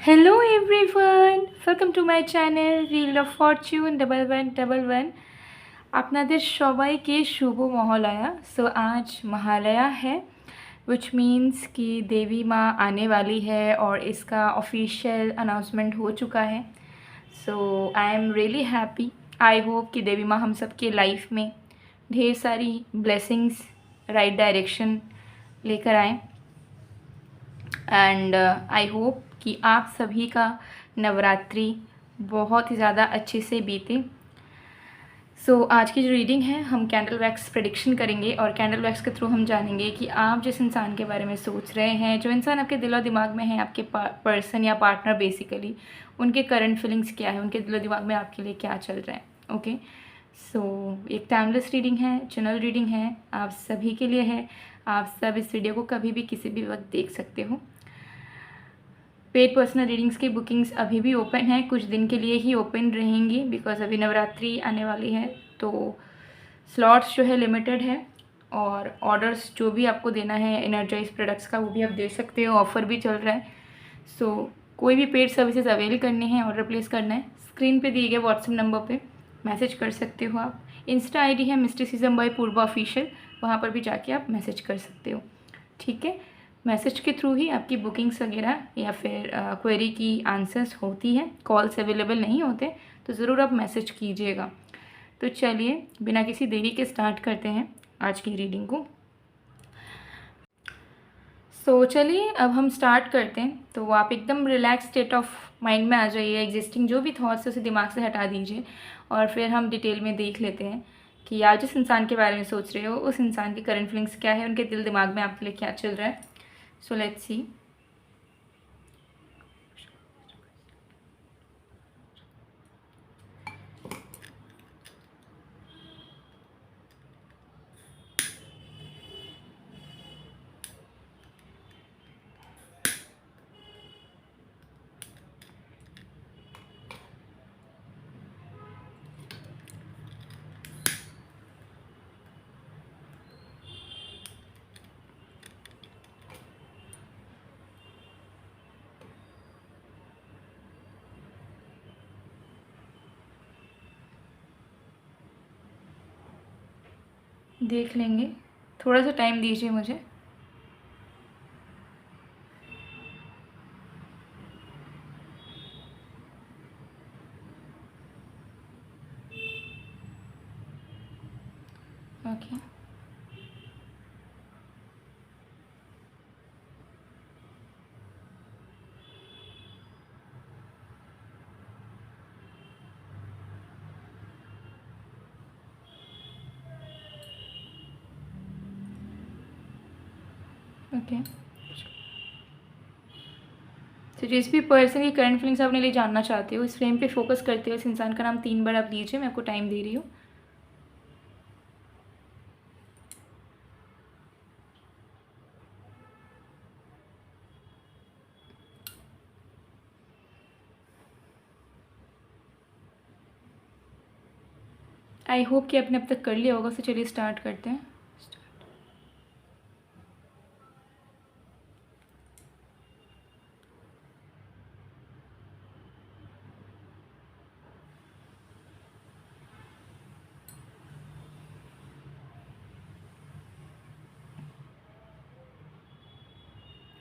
Hello everyone, welcome to my channel Wheel of Fortune 1111। আপনাদের সবাইকে শুভ মহালয়া। सो आज महालया है विच मीन्स कि देवी माँ आने वाली है और इसका ऑफिशियल अनाउंसमेंट हो चुका है। So I am really happy. I hope कि देवी माँ हम सब के लाइफ में ढेर सारी ब्लेसिंग्स राइट डायरेक्शन लेकर आएँ एंड आई होप कि आप सभी का नवरात्रि बहुत ही ज़्यादा अच्छे से बीते। सो आज की जो रीडिंग है हम कैंडल वैक्स प्रेडिक्शन करेंगे और कैंडल वैक्स के थ्रू हम जानेंगे कि आप जिस इंसान के बारे में सोच रहे हैं, जो इंसान आपके दिलो दिमाग में है, आपके पर्सन या पार्टनर बेसिकली, उनके करंट फीलिंग्स क्या है, उनके दिलो दिमाग में आपके लिए क्या चल रहा है। ओके, सो एक टाइमलेस रीडिंग है, चैनल रीडिंग है, आप सभी के लिए है। आप सब इस वीडियो को कभी भी किसी भी वक्त देख सकते हो। पेड पर्सनल रीडिंग्स की बुकिंग्स अभी भी ओपन है, कुछ दिन के लिए ही ओपन रहेंगी बिकॉज अभी नवरात्रि आने वाली है, तो स्लॉट्स जो है लिमिटेड है और ऑर्डर्स जो भी आपको देना है एनर्जाइज प्रोडक्ट्स का वो भी आप दे सकते हो, ऑफ़र भी चल रहा है। सो कोई भी पेड सर्विसेज अवेल करनी है, ऑर्डर प्लेस करना है, स्क्रीन पे दिए गए व्हाट्सएप नंबर पे मैसेज कर सकते हो आप। इंस्टा आईडी है मिस्टिसिज्म बाय पूर्वा ऑफिशियल, वहाँ पर भी जाके आप मैसेज कर सकते हो। ठीक है, मैसेज के थ्रू ही आपकी बुकिंग्स वगैरह या फिर क्वेरी की आंसर्स होती है, कॉल्स अवेलेबल नहीं होते, तो ज़रूर आप मैसेज कीजिएगा। तो चलिए बिना किसी देरी के स्टार्ट करते हैं आज की रीडिंग को। सो चलिए अब हम स्टार्ट करते हैं। तो आप एकदम रिलैक्स स्टेट ऑफ माइंड में आ जाइए, एग्जिस्टिंग जो भी थॉट्स है उसे दिमाग से हटा दीजिए और फिर हम डिटेल में देख लेते हैं कि आप जिस इंसान के बारे में सोच रहे हो उस इंसान की करंट फीलिंग्स क्या है, उनके दिल दिमाग में आपके लिए क्या चल रहा है। So let's see. देख लेंगे, थोड़ा सा टाइम दीजिए मुझे। Okay, okay. तो जिस भी पर्सन की करंट फीलिंग्स आप अपने लिए जानना चाहते हो, इस फ्रेम पे फोकस करते हो, इस इंसान का नाम 3 बार आप लीजिए, मैं आपको टाइम दे रही हूँ। आई होप कि आपने अब तक कर लिया होगा। तो चलिए स्टार्ट करते हैं।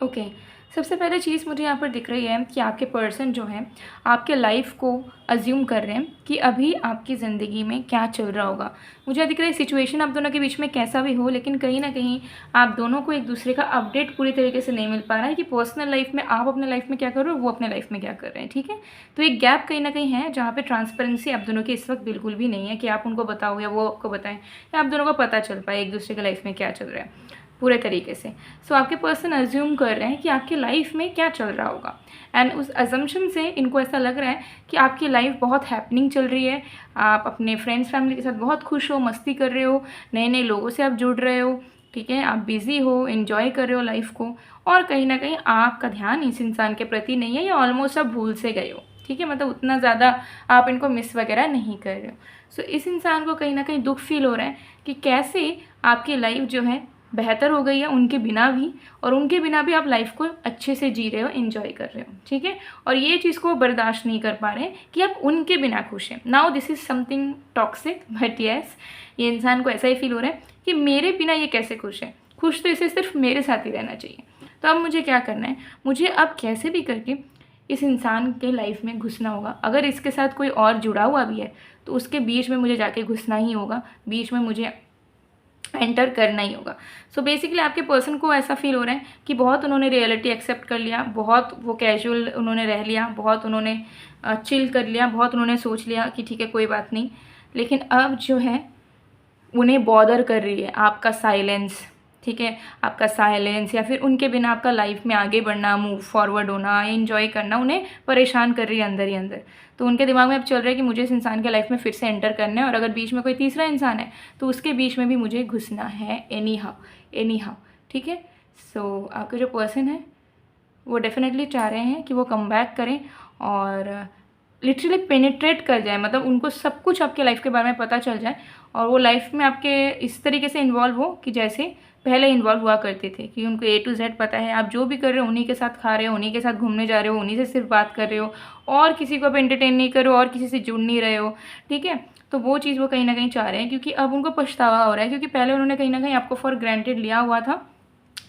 ओके, सबसे पहले चीज़ मुझे यहाँ पर दिख रही है कि आपके पर्सन जो हैं आपके लाइफ को अज्यूम कर रहे हैं कि अभी आपकी ज़िंदगी में क्या चल रहा होगा। मुझे दिख रहा है सिचुएशन आप दोनों के बीच में कैसा भी हो, लेकिन कहीं ना कहीं आप दोनों को एक दूसरे का अपडेट पूरी तरीके से नहीं मिल पा रहा है कि पर्सनल लाइफ में आप अपने लाइफ में क्या कर रहे हो, वो अपने लाइफ में क्या कर रहे हैं। ठीक है, तो एक गैप कहीं ना कहीं है जहाँ पर ट्रांसपेरेंसी आप दोनों की इस वक्त बिल्कुल भी नहीं है कि आप उनको बताओ या वो आपको बताएं या आप दोनों को पता चल पाए एक दूसरे के लाइफ में क्या चल रहा है पूरे तरीके से। सो आपके पर्सन अज्यूम कर रहे हैं कि आपकी लाइफ में क्या चल रहा होगा एंड उस अजम्पशन से इनको ऐसा लग रहा है कि आपकी लाइफ बहुत हैपनिंग चल रही है, आप अपने फ्रेंड्स फैमिली के साथ बहुत खुश हो, मस्ती कर रहे हो, नए नए लोगों से आप जुड़ रहे हो। ठीक है, आप बिज़ी हो, इन्जॉय कर रहे हो लाइफ को और कहीं ना कहीं आपका ध्यान इस इंसान के प्रति नहीं है या ऑलमोस्ट आप भूल से गए हो। ठीक है, मतलब उतना ज़्यादा आप इनको मिस वगैरह नहीं कर रहे हो। सो इस इंसान को कहीं ना कहीं दुख फील हो रहा है कि कैसे आपकी लाइफ जो है बेहतर हो गई है उनके बिना भी, और उनके बिना भी आप लाइफ को अच्छे से जी रहे हो, एंजॉय कर रहे हो, ठीक है। और ये चीज़ को बर्दाश्त नहीं कर पा रहे हैं कि आप उनके बिना खुश हैं। Now this is something toxic, but yes, ये इंसान को ऐसा ही फील हो रहा है कि मेरे बिना ये कैसे खुश है, खुश तो इसे सिर्फ मेरे साथ ही रहना चाहिए। तो अब मुझे क्या करना है, मुझे अब कैसे भी करके इस इंसान के लाइफ में घुसना होगा। अगर इसके साथ कोई और जुड़ा हुआ भी है तो उसके बीच में मुझे जाके घुसना ही होगा, बीच में मुझे एंटर करना ही होगा। सो बेसिकली आपके पर्सन को ऐसा फील हो रहा है कि बहुत उन्होंने रियलिटी एक्सेप्ट कर लिया, बहुत वो कैजुअल उन्होंने रह लिया, बहुत उन्होंने चिल कर लिया, बहुत उन्होंने सोच लिया कि ठीक है कोई बात नहीं। लेकिन अब जो है उन्हें बॉदर कर रही है आपका साइलेंस, ठीक है, आपका साइलेंस या फिर उनके बिना आपका लाइफ में आगे बढ़ना, मूव फॉरवर्ड होना, एंजॉय करना उन्हें परेशान कर रही है अंदर ही अंदर। तो उनके दिमाग में अब चल रहा है कि मुझे इस इंसान के लाइफ में फिर से एंटर करना है, और अगर बीच में कोई तीसरा इंसान है तो उसके बीच में भी मुझे घुसना है एनी हाउ, ठीक है। सो आपके जो पर्सन है वो डेफिनेटली चाह रहे हैं कि वो कम बैक करें और लिटरली पेनिट्रेट कर जाए, मतलब उनको सब कुछ आपके लाइफ के बारे में पता चल जाए, और वो लाइफ में आपके इस तरीके से इन्वॉल्व हो कि जैसे पहले इन्वॉल्व हुआ करते थे, कि उनको A to Z पता है, आप जो भी कर रहे हो उन्हीं के साथ खा रहे हो, उन्हीं के साथ घूमने जा रहे हो, उन्हीं से सिर्फ बात कर रहे हो, और किसी को आप एंटरटेन नहीं कर रहे हो, और किसी से जुड़ नहीं रहे हो, ठीक है। तो वो चीज़ वो कहीं ना कहीं चाह रहे हैं, क्योंकि अब उनको पछतावा हो रहा है, क्योंकि पहले उन्होंने कहीं ना कहीं आपको फॉर ग्रांटेड लिया हुआ था।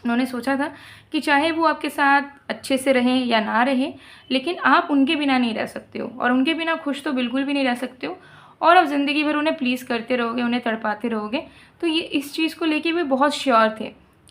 उन्होंने सोचा था कि चाहे वो आपके साथ अच्छे से रहें या ना रहें, लेकिन आप उनके बिना नहीं रह सकते हो, और उनके बिना खुश तो बिल्कुल भी नहीं रह सकते हो, और आप ज़िंदगी भर उन्हें प्लीज़ करते रहोगे, उन्हें तड़पाते रहोगे। तो ये इस चीज़ को लेके वे बहुत श्योर थे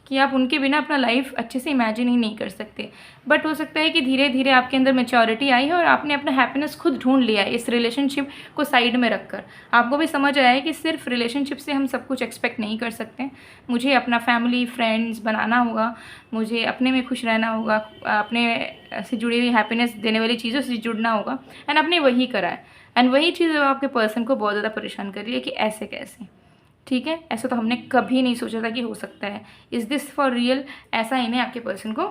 कि आप उनके बिना अपना लाइफ अच्छे से इमेजिन ही नहीं कर सकते। बट हो सकता है कि धीरे धीरे आपके अंदर मैच्योरिटी आई है और आपने अपना हैप्पीनेस खुद ढूंढ लिया है इस रिलेशनशिप को साइड में रखकर। आपको भी समझ आया है कि सिर्फ रिलेशनशिप से हम सब कुछ एक्सपेक्ट नहीं कर सकते, मुझे अपना फैमिली फ्रेंड्स बनाना होगा, मुझे अपने में खुश रहना होगा, अपने से जुड़ी हुई हैप्पीनेस देने वाली चीज़ों से जुड़ना होगा, एंड आपने वही करा है। एंड वही चीज़ आपके पर्सन को बहुत ज़्यादा परेशान कर रही है कि ऐसे कैसे, ठीक है, ऐसा तो हमने कभी नहीं सोचा था कि हो सकता है। इज़ दिस फॉर रियल, ऐसा इन्हें आपके पर्सन को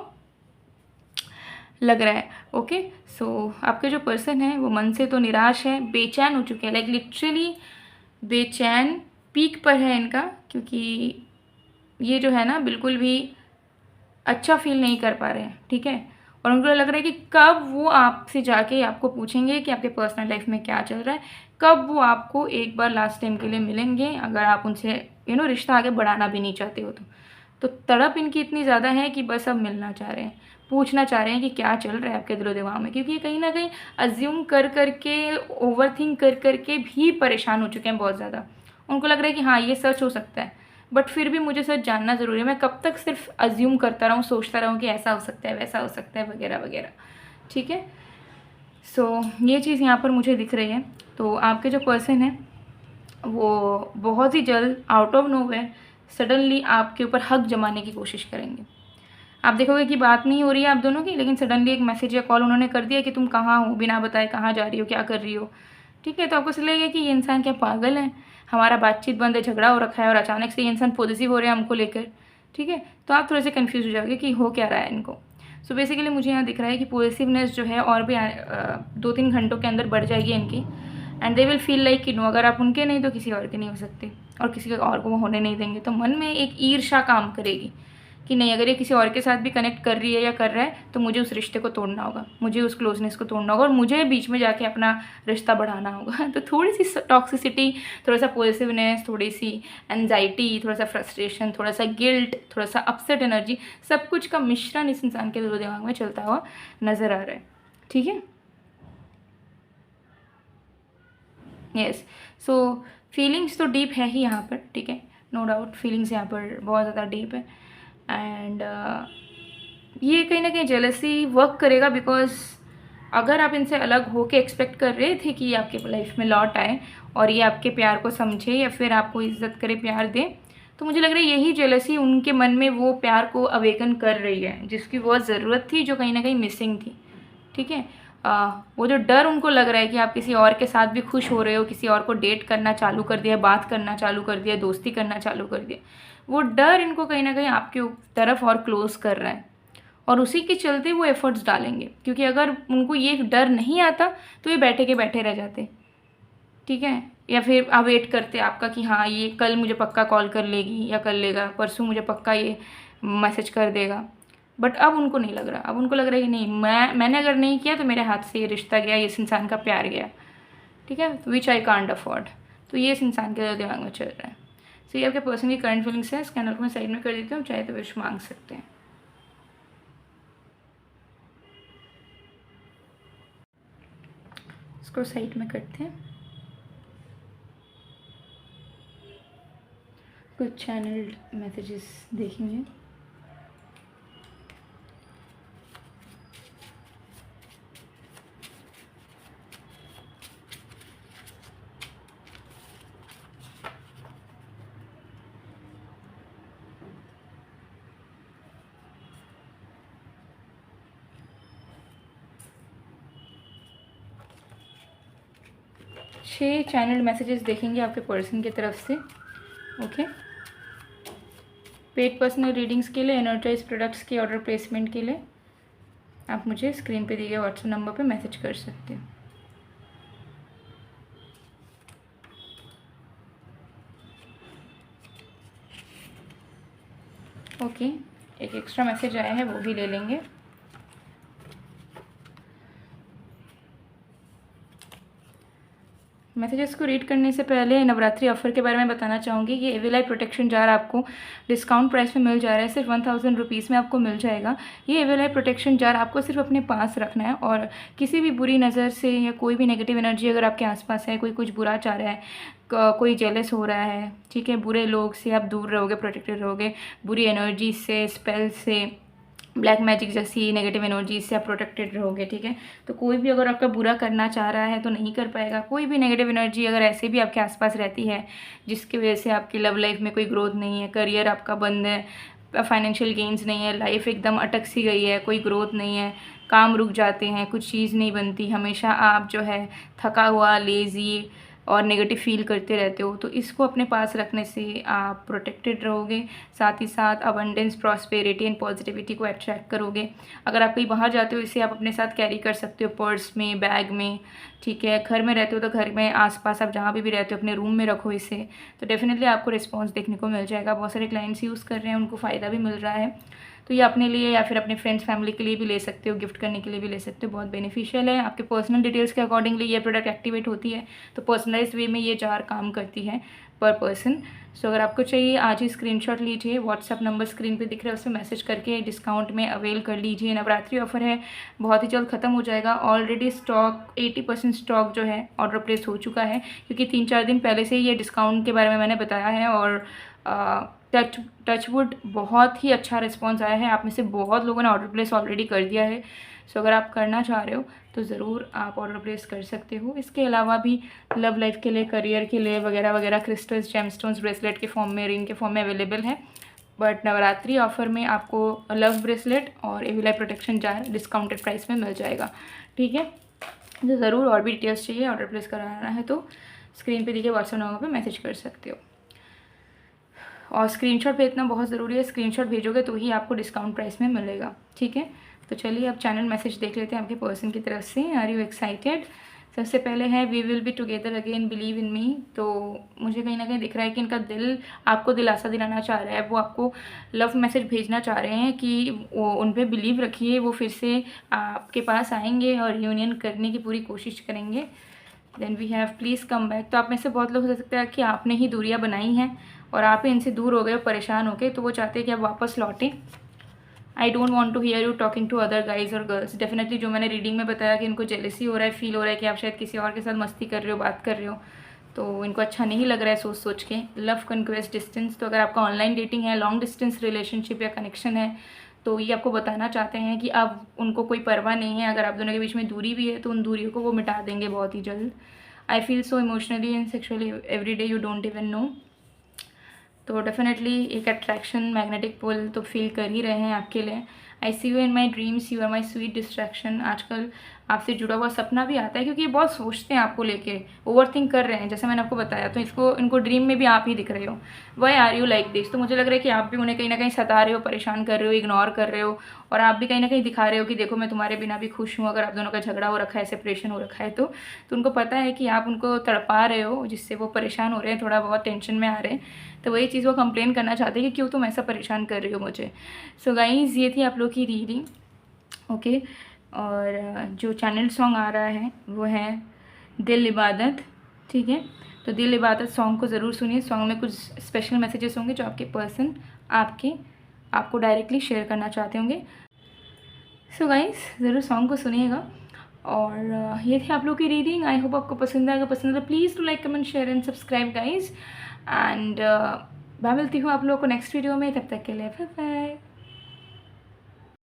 लग रहा है। ओके, सो आपके जो पर्सन है वो मन से तो निराश है, बेचैन हो चुके हैं, लाइक लिटरली बेचैन पीक पर है इनका, क्योंकि ये जो है ना बिल्कुल भी अच्छा फील नहीं कर पा रहे हैं, ठीक है। और उनको लग रहा है कि कब वो आपसे जाके आपको पूछेंगे कि आपके पर्सनल लाइफ में क्या चल रहा है, कब वो आपको एक बार लास्ट टाइम के लिए मिलेंगे, अगर आप उनसे रिश्ता आगे बढ़ाना भी नहीं चाहते हो तो तड़प इनकी इतनी ज़्यादा है कि बस अब मिलना चाह रहे हैं, पूछना चाह रहे हैं कि क्या चल रहा है आपके दिलो दिमाग में, क्योंकि ये कहीं ना कहीं अज्यूम कर करके, ओवर थिंक कर करके भी परेशान हो चुके हैं बहुत ज़्यादा। उनको लग रहा है कि हाँ ये सच हो सकता है, बट फिर भी मुझे सच जानना ज़रूरी है, मैं कब तक सिर्फ अज्यूम करता रहूँ, सोचता रहूँ कि ऐसा हो सकता है, वैसा हो सकता है, वगैरह वगैरह, ठीक है। सो ये चीज़ यहाँ पर मुझे दिख रही है। तो आपके जो पर्सन है वो बहुत ही जल्द आउट ऑफ नोवेयर सडनली आपके ऊपर हक जमाने की कोशिश करेंगे। आप देखोगे कि बात नहीं हो रही है आप दोनों की, लेकिन सडनली एक मैसेज या कॉल उन्होंने कर दिया कि तुम कहाँ हो, बिना बताए कहाँ जा रही हो, क्या कर रही हो, ठीक है। तो आपको लगेगा कि ये इंसान क्या पागल है, हमारा बातचीत बंद है, झगड़ा हो रखा है, और अचानक से ये इंसान पॉजिटिव हो रहे हैं हमको लेकर, ठीक है। तो आप थोड़े से कन्फ्यूज हो जाओगे कि हो क्या रहा है इनको। सो बेसिकली मुझे यहाँ दिख रहा है कि पॉजिटिवनेस जो है और भी 2-3 घंटों के अंदर बढ़ जाएगी इनकी, and they will feel like कि नो, अगर आप उनके नहीं तो किसी और के नहीं हो सकते, और किसी और को वो होने नहीं देंगे। तो मन में एक ईर्ष्या काम करेगी कि नहीं, अगर ये किसी और के साथ भी कनेक्ट कर रही है या कर रहा है तो मुझे उस रिश्ते को तोड़ना होगा, मुझे उस क्लोजनेस को तोड़ना होगा, और मुझे बीच में जाके अपना रिश्ता बढ़ाना होगा। तो थोड़ी सी टॉक्सिसिटी, थोड़ा सा पॉजिटिवनेस, थोड़ी सी एंजाइटी, थोड़ा सा फ्रस्ट्रेशन, थोड़ा सा गिल्ट, थोड़ा सा अपसेट एनर्जी, सब कुछ का मिश्रण इस इंसान के दिमाग में चलता हुआ नज़र आ रहा है, ठीक है। यस, सो फीलिंग्स तो डीप है ही यहाँ पर, ठीक है, नो डाउट फीलिंग्स यहाँ पर बहुत ज़्यादा डीप है। एंड ये कहीं ना कहीं जेलसी वर्क करेगा, बिकॉज अगर आप इनसे अलग होके एक्सपेक्ट कर रहे थे कि ये आपके लाइफ में लौट आए और ये आपके प्यार को समझे या फिर आपको इज्जत करे, प्यार दे, तो मुझे लग रहा है यही जेलसी उनके मन में वो प्यार को अवेकन कर रही है जिसकी बहुत ज़रूरत थी, जो कहीं ना कहीं मिसिंग थी, ठीक है। वो जो डर उनको लग रहा है कि आप किसी और के साथ भी खुश हो रहे हो, किसी और को डेट करना चालू कर दिया, बात करना चालू कर दिया, दोस्ती करना चालू कर दिया, वो डर इनको कहीं ना कहीं आपके तरफ और क्लोज कर रहा है, और उसी के चलते वो एफर्ट्स डालेंगे। क्योंकि अगर उनको ये डर नहीं आता तो ये बैठे के बैठे रह जाते, ठीक है। या फिर आप वेट करते आपका कि हाँ ये कल मुझे पक्का कॉल कर लेगी या कर लेगा, परसों मुझे पक्का ये मैसेज कर देगा, बट अब उनको नहीं लग रहा। अब उनको लग रहा है कि नहीं, मैंने अगर नहीं किया तो मेरे हाथ से ये रिश्ता गया, इस इंसान का प्यार गया, ठीक है, विच आई कांट अफोर्ड। तो ये इस इंसान के दिमाग में चल रहा है। सो ये आपके पर्सन की करंट फीलिंग्स है। स्कैनर को मैं साइड में कर देती हूँ, चाहे तो विश मांग सकते हैं। इसको साइड में करते हैं। कुछ चैनल्ड मैसेजेस देखेंगे। छः चैनल मैसेजेस देखेंगे आपके पर्सन की तरफ से। ओके, पेड पर्सनल रीडिंग्स के लिए, एनर्जाइज प्रोडक्ट्स के ऑर्डर प्लेसमेंट के लिए आप मुझे स्क्रीन पे दिए गए व्हाट्सएप नंबर पे मैसेज कर सकते हो। ओके, एक एक्स्ट्रा मैसेज आया है, वो भी ले लेंगे। मैसेजेस को रीड करने से पहले नवरात्रि ऑफर के बारे में बताना चाहूँगी कि एविल आई प्रोटेक्शन जार आपको डिस्काउंट प्राइस में मिल जा रहा है, सिर्फ 1000 रुपीज़ में आपको मिल जाएगा। ये एविल आई प्रोटेक्शन जार आपको सिर्फ अपने पास रखना है, और किसी भी बुरी नज़र से या कोई भी नेगेटिव एनर्जी अगर आपके आसपास है, कोई कुछ बुरा चाह रहा है, कोई जेलस हो रहा है, ठीक है, बुरे लोग से आप दूर रहोगे, प्रोटेक्टेड रहोगे, बुरी एनर्जी से, स्पेल से, ब्लैक मैजिक जैसी नेगेटिव एनर्जी से आप प्रोटेक्टेड रहोगे, ठीक है। तो कोई भी अगर आपका बुरा करना चाह रहा है तो नहीं कर पाएगा। कोई भी नेगेटिव एनर्जी अगर ऐसे भी आपके आसपास रहती है जिसकी वजह से आपकी लव लाइफ में कोई ग्रोथ नहीं है, करियर आपका बंद है, फाइनेंशियल गेन्स नहीं है, लाइफ एकदम अटक सी गई है, कोई ग्रोथ नहीं है, काम रुक जाते हैं, कुछ चीज़ नहीं बनती, हमेशा आप जो है थका हुआ, लेज़ी और नेगेटिव फील करते रहते हो, तो इसको अपने पास रखने से आप प्रोटेक्टेड रहोगे। साथ ही साथ अबंडेंस, प्रॉस्पेरिटी एंड पॉजिटिविटी को अट्रैक्ट करोगे। अगर आप कहीं बाहर जाते हो, इसे आप अपने साथ कैरी कर सकते हो, पर्स में, बैग में, ठीक है। घर में रहते हो तो घर में आसपास आप जहाँ भी रहते हो अपने रूम में रखो इसे, तो डेफिनेटली आपको रिस्पॉन्स देखने को मिल जाएगा। बहुत सारे क्लाइंट्स यूज़ कर रहे हैं, उनको फ़ायदा भी मिल रहा है। तो ये अपने लिए या फिर अपने फ्रेंड्स फैमिली के लिए भी ले सकते हो, गिफ्ट करने के लिए भी ले सकते हो, बहुत बेनिफिशियल है। आपके पर्सनल डिटेल्स के अकॉर्डिंगली ये प्रोडक्ट एक्टिवेट होती है, तो पर्सनलाइज्ड वे में ये जार काम करती है पर पर्सन। सो अगर आपको चाहिए आज ही स्क्रीनशॉट लीजिए, व्हाट्सएप नंबर स्क्रीन पे दिख रहा है, उससे मैसेज करके डिस्काउंट में अवेल कर लीजिए। नवरात्रि ऑफर है, बहुत ही जल्द ख़त्म हो जाएगा। ऑलरेडी स्टॉक 80% स्टॉक जो है ऑर्डर प्लेस हो चुका है, क्योंकि 3-4 दिन पहले से ही ये डिस्काउंट के बारे में मैंने बताया है। और टचवुड बहुत ही अच्छा रिस्पॉन्स आया है, आप में से बहुत लोगों ने ऑर्डर प्लेस ऑलरेडी कर दिया है। सो अगर आप करना चाह रहे हो तो ज़रूर आप ऑर्डर प्लेस कर सकते हो। इसके अलावा भी लव लाइफ के लिए, करियर के लिए वगैरह वगैरह क्रिस्टल्स, जेमस्टोन्स, ब्रेसलेट के फॉर्म में, रिंग के फॉर्म में अवेलेबल है। बट नवरात्रि ऑफर में आपको लव ब्रेसलेट और evil eye protection jar discounted price में मिल जाएगा, ठीक है। तो ज़रूर और भी डिटेल्स चाहिए, ऑर्डर प्लेस कराना है तो स्क्रीन पे दिखे व्हाट्सएप नंबर पे मैसेज कर सकते हो। और स्क्रीनशॉट भेजना बहुत ज़रूरी है, स्क्रीनशॉट भेजोगे तो ही आपको डिस्काउंट प्राइस में मिलेगा, ठीक है। तो चलिए अब चैनल मैसेज देख लेते हैं आपके पर्सन की तरफ से। Are you excited? सबसे पहले है we will be together again, believe in me. तो मुझे कहीं ना कहीं दिख रहा है कि इनका दिल आपको दिलासा दिलाना चाह रहा है, वो आपको लव मैसेज भेजना चाह रहे हैं कि वो उन पर बिलीव रखिए, वो फिर से आपके पास आएंगे और रियूनियन करने की पूरी कोशिश करेंगे। Then we have please come back. तो आप में से बहुत लोग हो सकता है कि आपने ही दूरियां बनाई हैं और आप इनसे दूर हो गए, परेशान हो गए, तो वो चाहते हैं कि आप वापस लौटें। I don't want to hear you talking to other guys और गर्ल्स। डेफिनेटली जो मैंने रीडिंग में बताया कि इनको जेलसी हो रहा है, फील हो रहा है कि आप शायद किसी और के साथ मस्ती कर रहे हो, बात कर रहे हो, तो इनको अच्छा नहीं लग रहा है सोच सोच के। लव कंक्वेस्ट डिस्टेंस, तो अगर आपका ऑनलाइन डेटिंग है, लॉन्ग डिस्टेंस रिलेशनशिप या कनेक्शन है, तो ये आपको बताना चाहते हैं कि अब उनको कोई परवाह नहीं है। अगर आप दोनों के बीच में दूरी भी है तो उन दूरियों को वो मिटा देंगे बहुत ही जल्द। I feel so emotionally and sexually every day, you don't even know. तो डेफिनेटली एक अट्रैक्शन, मैग्नेटिक पुल तो फील कर ही रहे हैं आपके लिए। I see you in my dreams, you are my sweet distraction. आजकल आपसे जुड़ा हुआ सपना भी आता है, क्योंकि ये बहुत सोचते हैं आपको लेके, ओवर थिंक कर रहे हैं जैसे मैंने आपको बताया। तो इनको ड्रीम में भी आप ही दिख रहे हो। Why are you like this? तो मुझे लग रहा है कि आप भी उन्हें कहीं ना कहीं सता रहे हो, परेशान कर रहे हो, इग्नोर कर रहे हो, और आप भी कहीं ना कहीं दिखा रहे हो कि देखो मैं तुम्हारे बिना भी खुश हूँ। अगर आप दोनों का झगड़ा हो रखा है, सेपरेशन हो रखा है, तो उनको पता है कि आप उनको तड़पा रहे हो, जिससे वो परेशान हो रहे हैं, थोड़ा बहुत टेंशन में आ रहे हैं। तो वही चीज़ वो कंप्लेन करना चाहते हैं कि क्यों तुम ऐसा परेशान कर रही हो मुझे। सो गाइस, ये थी आप लोग की रीडिंग। ओके, और जो चैनल सॉन्ग आ रहा है वो है दिल इबादत, ठीक है। तो दिल इबादत सॉन्ग को ज़रूर सुनिए। सॉन्ग में कुछ स्पेशल मैसेजेस होंगे जो आपके पर्सन आपको डायरेक्टली शेयर करना चाहते होंगे। सो गाइस, ज़रूर सॉन्ग को सुनिएगा। और ये थी आप लोग की रीडिंग। आई होप आपको पसंद आएगा। पसंद है तो please to like, comment, share and subscribe guys. And मैं मिलती हूँ आप लोगों को नेक्स्ट वीडियो में। तब तक के लिए बाय बाय।